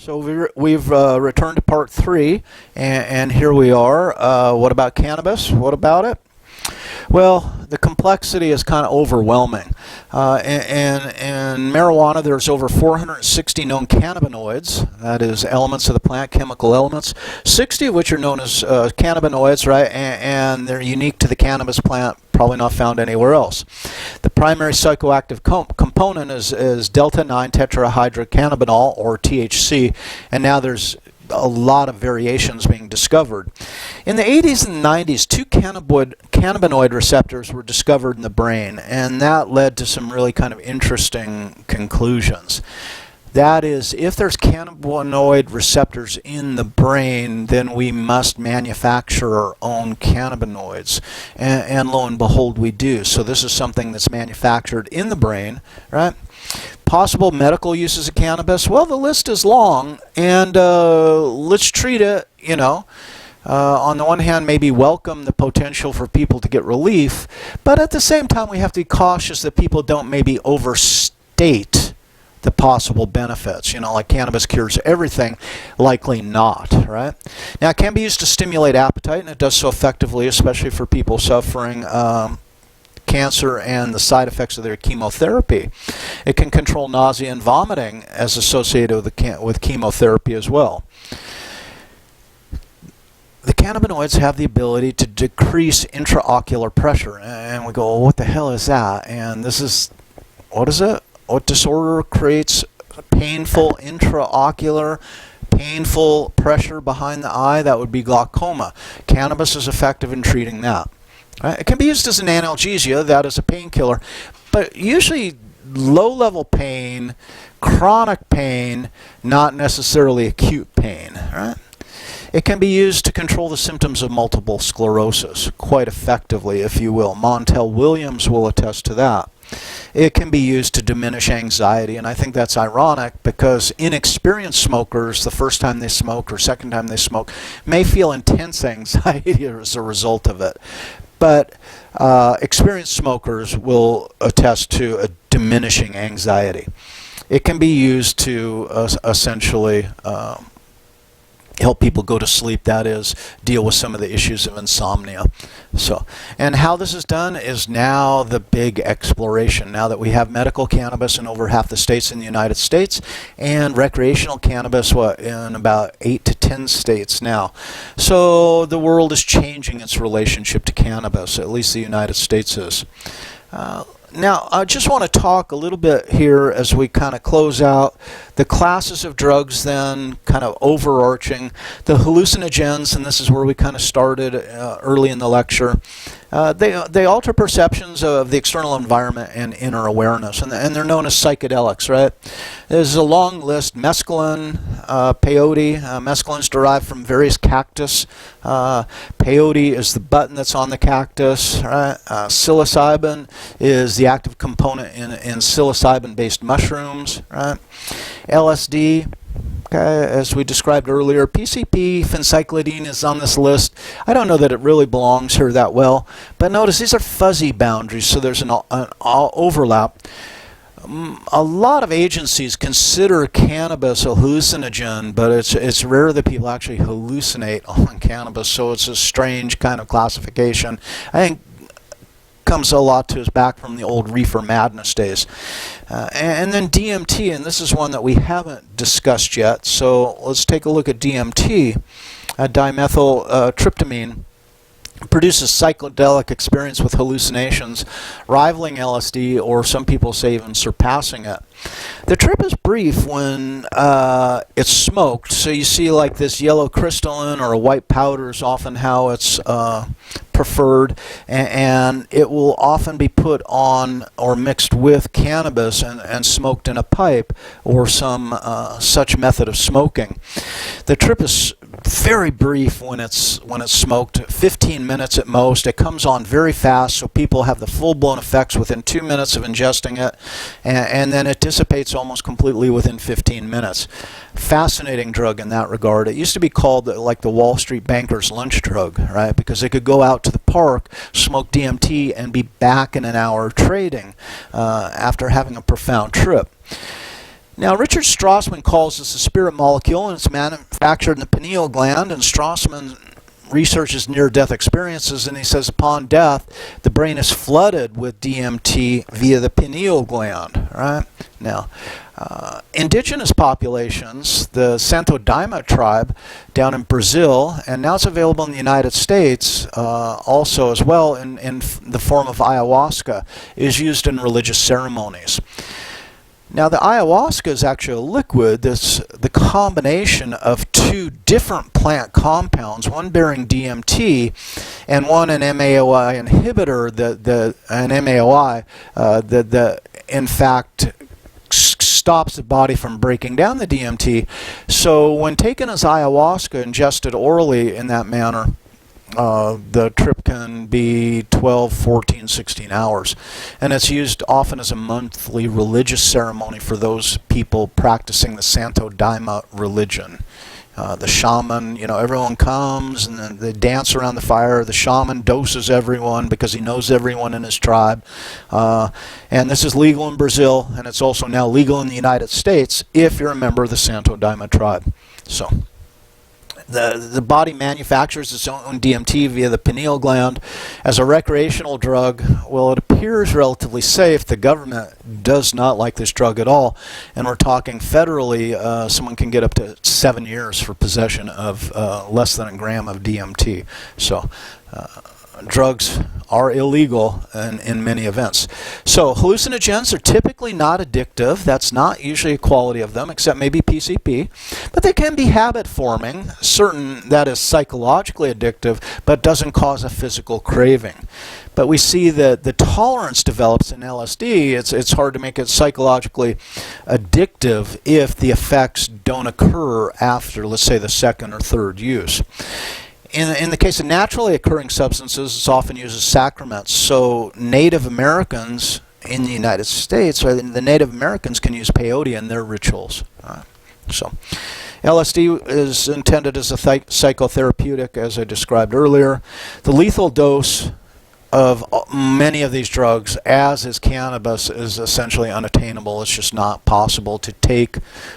So we've returned to part 3, and here we are. What about cannabis? What about it? Well, the complexity is kind of overwhelming. In marijuana, there's over 460 known cannabinoids, that is, elements of the plant, chemical elements, 60 of which are known as cannabinoids, right? And they're unique to the cannabis plant, probably not found anywhere else. The primary psychoactive component is delta-9 tetrahydrocannabinol, or THC, and now there's a lot of variations being discovered. In the 80s and 90s, 2 cannabinoid receptors were discovered in the brain, and that led to some really kind of interesting conclusions. That is, if there's cannabinoid receptors in the brain, then we must manufacture our own cannabinoids. And lo and behold, we do. So this is something that's manufactured in the brain, right? Possible medical uses of cannabis, well, the list is long, and let's treat it, on the one hand, maybe welcome the potential for people to get relief, but at the same time, we have to be cautious that people don't maybe overstate the possible benefits. Like cannabis cures everything, likely not, right? Now, it can be used to stimulate appetite, and it does so effectively, especially for people suffering cancer and the side effects of their chemotherapy. It can control nausea and vomiting as associated with chemotherapy as well. The cannabinoids have the ability to decrease intraocular pressure, and we go, well, what the hell is that? And this is, what is it? What disorder creates painful painful pressure behind the eye? That would be glaucoma. Cannabis is effective in treating that. It can be used as an analgesia, that is a painkiller, but usually low-level pain, chronic pain, not necessarily acute pain. Right? It can be used to control the symptoms of multiple sclerosis quite effectively, if you will. Montel Williams will attest to that. It can be used to diminish anxiety, and I think that's ironic because inexperienced smokers, the first time they smoke or second time they smoke, may feel intense anxiety as a result of it. But experienced smokers will attest to a diminishing anxiety. It can be used to essentially help people go to sleep, that is, deal with some of the issues of insomnia. And how this is done is now the big exploration. Now that we have medical cannabis in over half the states in the United States, and recreational cannabis, in about 8 to 10 states now. So the world is changing its relationship to cannabis, at least the United States is. Now, I just want to talk a little bit here as we kind of close out the classes of drugs, then kind of overarching the hallucinogens, and this is where we kind of started early in the lecture. They alter perceptions of the external environment and inner awareness, and they're known as psychedelics, right? There's a long list: mescaline, peyote. Mescaline is derived from various cactus. Peyote is the button that's on the cactus, right? Psilocybin is the active component in psilocybin-based mushrooms, right? LSD, okay, as we described earlier. PCP, phencyclidine is on this list. I don't know that it really belongs here that well, but notice these are fuzzy boundaries, so there's an overlap. A lot of agencies consider cannabis a hallucinogen, but it's rare that people actually hallucinate on cannabis, so it's a strange kind of classification. I think comes a lot to us back from the old reefer madness days. And then DMT, and this is one that we haven't discussed yet, so let's take a look at DMT. Dimethyltryptamine produces psychedelic experience with hallucinations rivaling LSD, or some people say even surpassing it. The trip is brief when it's smoked, so you see like this yellow crystalline or a white powder is often how it's preferred, and it will often be put on or mixed with cannabis and smoked in a pipe or some such method of smoking. The trip is very brief when it's smoked, 15 minutes at most. It comes on very fast, so people have the full-blown effects within 2 minutes of ingesting it, and then it dissipates almost completely within 15 minutes. Fascinating drug in that regard. It used to be called like the Wall Street banker's lunch drug, right? Because they could go out to the park, smoke DMT, and be back in an hour trading after having a profound trip. Now, Richard Strassman calls this a spirit molecule, and it's manufactured in the pineal gland, and Strassman researches near-death experiences, and he says upon death, the brain is flooded with DMT via the pineal gland, right? Now, indigenous populations, the Santo Daime tribe down in Brazil, and now it's available in the United States also as well in the form of ayahuasca, is used in religious ceremonies. Now, the ayahuasca is actually a liquid that's the combination of two different plant compounds, one bearing DMT and one an MAOI inhibitor, an MAOI that in fact stops the body from breaking down the DMT. So when taken as ayahuasca, ingested orally in that manner, the trip can be 12, 14, 16 hours. And it's used often as a monthly religious ceremony for those people practicing the Santo Daime religion. The shaman, everyone comes and then they dance around the fire. The shaman doses everyone because he knows everyone in his tribe. And this is legal in Brazil, and it's also now legal in the United States if you're a member of the Santo Daime tribe. So the body manufactures its own DMT via the pineal gland. As a recreational drug, well, it appears relatively safe. The government does not like this drug at all, and we're talking federally, someone can get up to 7 years for possession of less than a gram of DMT. So drugs are illegal in many events. So hallucinogens are typically not addictive. That's not usually a quality of them, except maybe PCP. But they can be habit forming, certain that is psychologically addictive, but doesn't cause a physical craving. But we see that the tolerance develops in LSD. It's hard to make it psychologically addictive if the effects don't occur after, let's say, the second or third use. In the case of naturally occurring substances, it's often used as sacraments. So Native Americans in the United States, or the Native Americans can use peyote in their rituals. So LSD is intended as a psychotherapeutic, as I described earlier. The lethal dose of many of these drugs, as is cannabis, is essentially unattainable. It's just not possible to take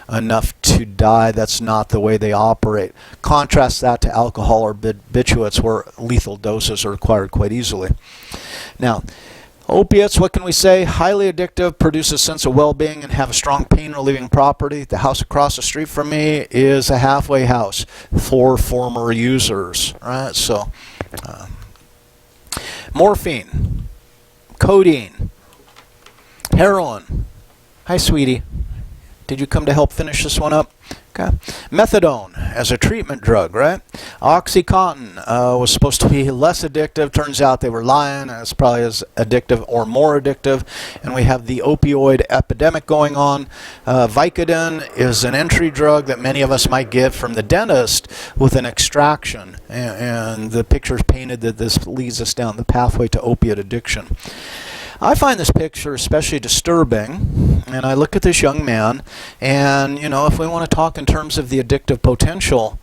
enough to die. That's not the way they operate. Contrast that to alcohol or barbiturates, where lethal doses are acquired quite easily. Now, opiates, what can we say? Highly addictive, produce a sense of well-being, and have a strong pain-relieving property. The house across the street from me is a halfway house for former users, right? So, morphine, codeine, heroin. Hi, sweetie. Did you come to help finish this one up? Okay. Methadone as a treatment drug, right? Oxycontin was supposed to be less addictive. Turns out they were lying. It's probably as addictive or more addictive. And we have the opioid epidemic going on. Vicodin is an entry drug that many of us might get from the dentist with an extraction. And the picture is painted that this leads us down the pathway to opiate addiction. I find this picture especially disturbing, and I look at this young man, and, if we want to talk in terms of the addictive potential,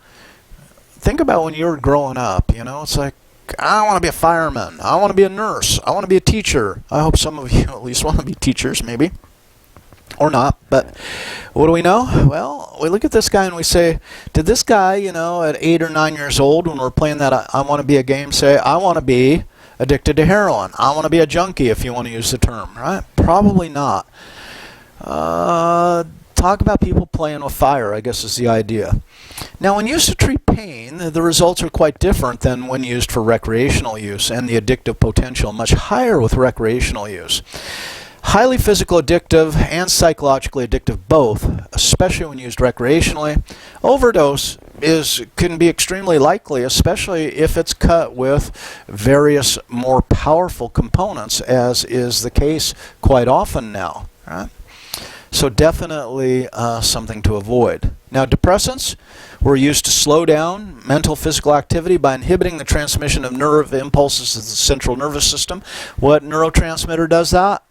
think about when you were growing up, it's like, I want to be a fireman, I want to be a nurse, I want to be a teacher. I hope some of you at least want to be teachers, maybe, or not, but what do we know? Well, we look at this guy and we say, did this guy, at 8 or 9 years old, when we're playing that I want to be a game, say, I want to be addicted to heroin? I want to be a junkie, if you want to use the term, right? Probably not. Talk about people playing with fire, I guess is the idea. Now, when used to treat pain, the results are quite different than when used for recreational use, and the addictive potential much higher with recreational use. Highly physical addictive and psychologically addictive both, especially when used recreationally. Overdose can be extremely likely, especially if it's cut with various more powerful components, as is the case quite often now. Right? So definitely something to avoid. Now, depressants were used to slow down mental physical activity by inhibiting the transmission of nerve impulses to the central nervous system. What neurotransmitter does that?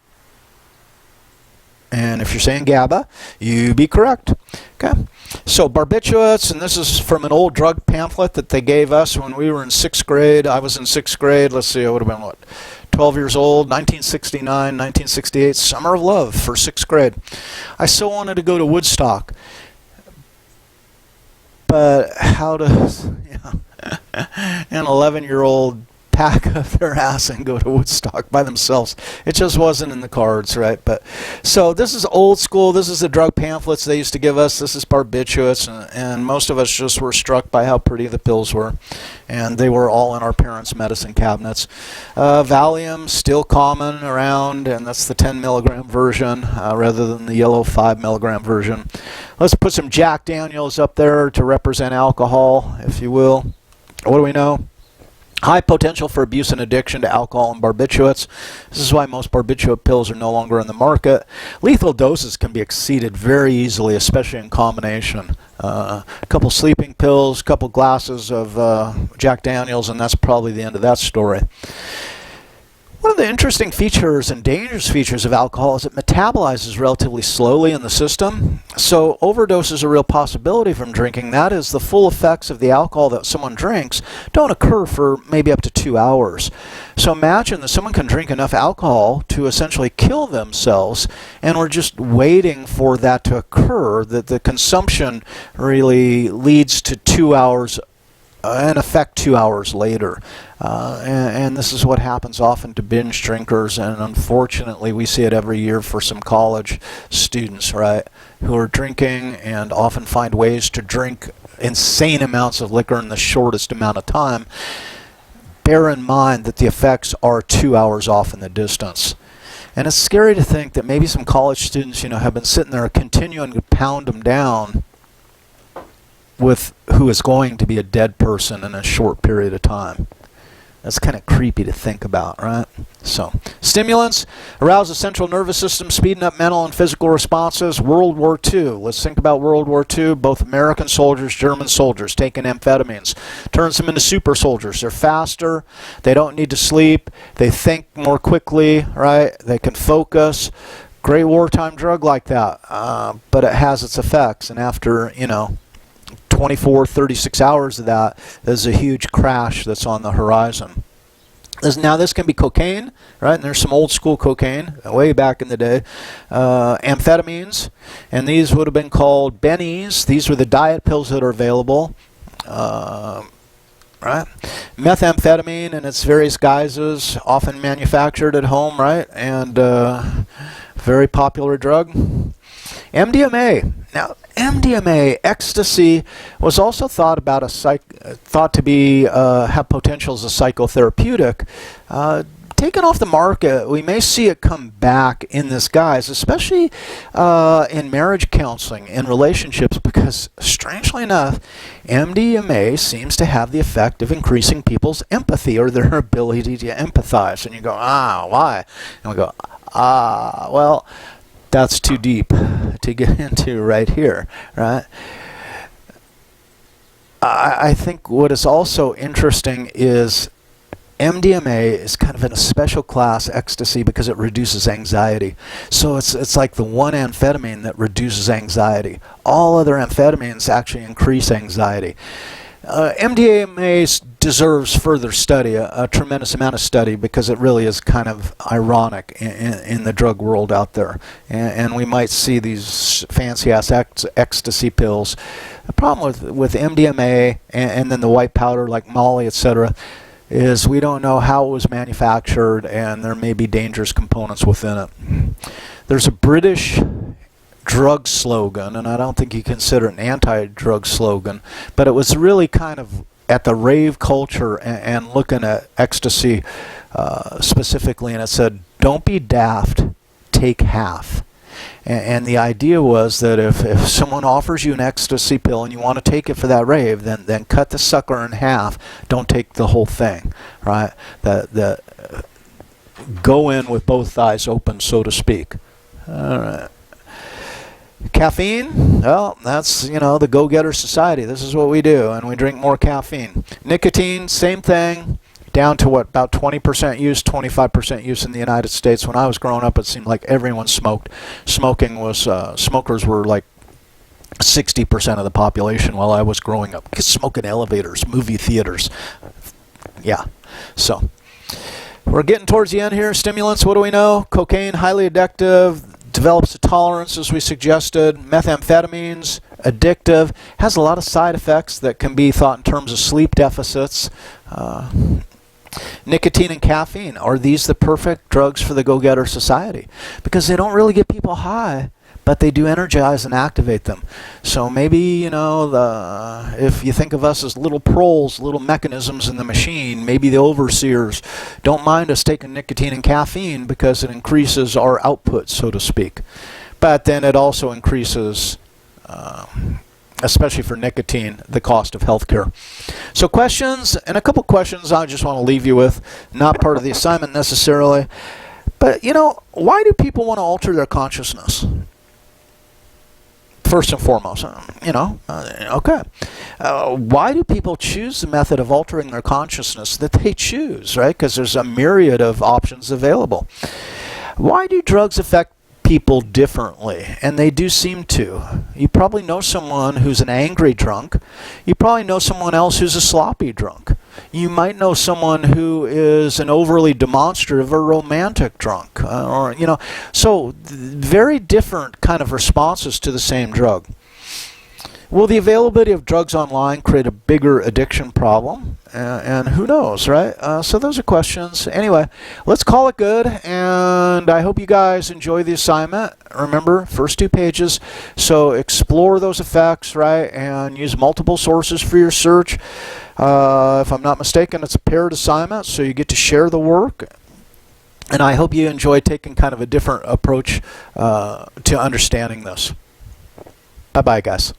And if you're saying GABA, you be correct. Okay. So barbiturates, and this is from an old drug pamphlet that they gave us when we were in 6th grade. I was in 6th grade. Let's see, it would have been, 12 years old, 1969, 1968, summer of love for 6th grade. I so wanted to go to Woodstock. But how does an 11-year-old pack up their ass and go to Woodstock by themselves? It just wasn't in the cards, right? But so this is old school. This is the drug pamphlets they used to give us. This is barbiturates, and most of us just were struck by how pretty the pills were, and they were all in our parents' medicine cabinets. Valium, still common around, and that's the 10 milligram version rather than the yellow 5 milligram version. Let's put some Jack Daniels up there to represent alcohol, if you will. What do we know? High potential for abuse and addiction to alcohol and barbiturates. This is why most barbiturate pills are no longer in the market. Lethal doses can be exceeded very easily, especially in combination. A couple sleeping pills, a couple glasses of Jack Daniels, and that's probably the end of that story. One of the interesting features and dangerous features of alcohol is it metabolizes relatively slowly in the system. So overdose is a real possibility from drinking. That is, the full effects of the alcohol that someone drinks don't occur for maybe up to 2 hours. So imagine that someone can drink enough alcohol to essentially kill themselves, and we're just waiting for that to occur, that the consumption really leads to 2 hours in effect 2 hours later. And this is what happens often to binge drinkers, and unfortunately we see it every year for some college students, right, who are drinking and often find ways to drink insane amounts of liquor in the shortest amount of time. Bear in mind that the effects are 2 hours off in the distance. And it's scary to think that maybe some college students, have been sitting there continuing to pound them down with who is going to be a dead person in a short period of time. That's kind of creepy to think about, right? So, stimulants arouse the central nervous system, speeding up mental and physical responses. World War II. Let's think about World War II. Both American soldiers, German soldiers taking amphetamines. Turns them into super soldiers. They're faster. They don't need to sleep. They think more quickly, right? They can focus. Great wartime drug like that. But it has its effects. And after, 24, 36 hours of that, there's a huge crash that's on the horizon. Now this can be cocaine, right? And there's some old school cocaine way back in the day. Amphetamines, and these would have been called bennies. These were the diet pills that are available. Right? Methamphetamine in its various guises, often manufactured at home, right? And very popular drug. MDMA. Now, MDMA, ecstasy, was also thought to be have potential as a psychotherapeutic. Taken off the market, we may see it come back in this guise, especially in marriage counseling, in relationships, because strangely enough, MDMA seems to have the effect of increasing people's empathy or their ability to empathize. And you go, why? And we go, well, that's too deep to get into right here, right? I think what is also interesting is MDMA is kind of in a special class ecstasy because it reduces anxiety. So it's like the one amphetamine that reduces anxiety. All other amphetamines actually increase anxiety. MDMA deserves further study, a tremendous amount of study, because it really is kind of ironic in the drug world out there. And we might see these fancy-ass ecstasy pills. The problem with MDMA and then the white powder like Molly, etc., is we don't know how it was manufactured, and there may be dangerous components within it. There's a British drug slogan, and I don't think you consider it an anti-drug slogan, but it was really kind of at the rave culture and looking at ecstasy specifically, and it said, "Don't be daft, take half." And the idea was that if someone offers you an ecstasy pill and you want to take it for that rave, then cut the sucker in half. Don't take the whole thing, right? Go in with both eyes open, so to speak. All right. Caffeine, well, that's, the go-getter society. This is what we do, and we drink more caffeine. Nicotine, same thing, down to about 20% use, 25% use in the United States. When I was growing up, it seemed like everyone smoked. Smokers were like 60% of the population while I was growing up. Smoking elevators, movie theaters. Yeah, so. We're getting towards the end here. Stimulants, what do we know? Cocaine, highly addictive, develops a tolerance as we suggested. Methamphetamines, addictive, has a lot of side effects that can be thought in terms of sleep deficits. Nicotine and caffeine, are these the perfect drugs for the go-getter society? Because they don't really get people high, but they do energize and activate them. So maybe, you know, if you think of us as little proles, little mechanisms in the machine, maybe the overseers don't mind us taking nicotine and caffeine because it increases our output, so to speak. But then it also increases, especially for nicotine, the cost of healthcare. So questions, and a couple questions I just want to leave you with, not part of the assignment necessarily, but, you know, why do people want to alter their consciousness? First and foremost, you know, okay. Why do people choose the method of altering their consciousness that they choose, right? Because there's a myriad of options available. Why do drugs affect people differently? And they do seem to. You probably know someone who's an angry drunk. You probably know someone else who's a sloppy drunk. You might know someone who is an overly demonstrative or romantic drunk, or, you know, so very different kind of responses to the same drug. Will the availability of drugs online create a bigger addiction problem? And who knows, right? So those are questions. Anyway, let's call it good, and I hope you guys enjoy the assignment. Remember, first 2 pages, so explore those effects, right, and use multiple sources for your search. If I'm not mistaken, it's a paired assignment, so you get to share the work. And I hope you enjoy taking kind of a different approach to understanding this. Bye-bye, guys.